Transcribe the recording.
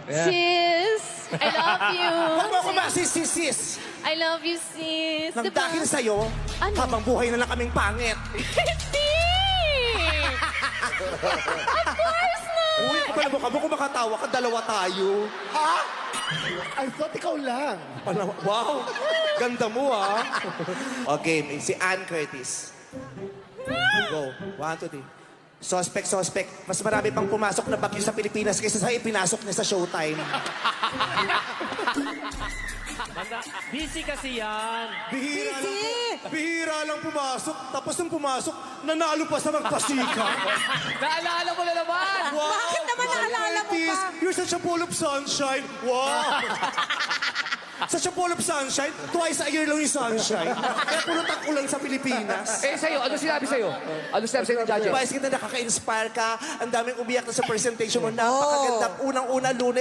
Sis, I love you. Huwag mo ako masisis. I love you, sis. Nang Diba? dahil sa'yo, Ano? habang buhay na lang kaming pangit. Hindi! Of course not! Uy, kapal mo ka mo, kung makatawa ka, dalawa tayo. Ha? I thought ikaw lang. Wow, ganda mo ah. Okay, si Ann Curtis. Go, 1, 2, 3. Suspect. Mas marami pang pumasok na bagyo sa Pilipinas kaysa sa ipinasok niya sa Showtime. Busy kasi yan. Bihira lang pumasok. Tapos nung pumasok, nanalo pa sa magpasika. Naalala mo na naman! Wow! Bakit naman naalala mo Curtis, pa? you're such a full of sunshine. Wow! Such a full of sunshine. Twice a year lang yung sunshine. Kaya pulutan ulan sa Pilipinas. Eh, sa'yo, ano sinabi sa'yo? Ano sinabi sa'yo ng judges? Vice kita nakaka-inspire ka. Ang daming umiyak na sa presentation mo. Napakaganda. Unang-una, Lunes.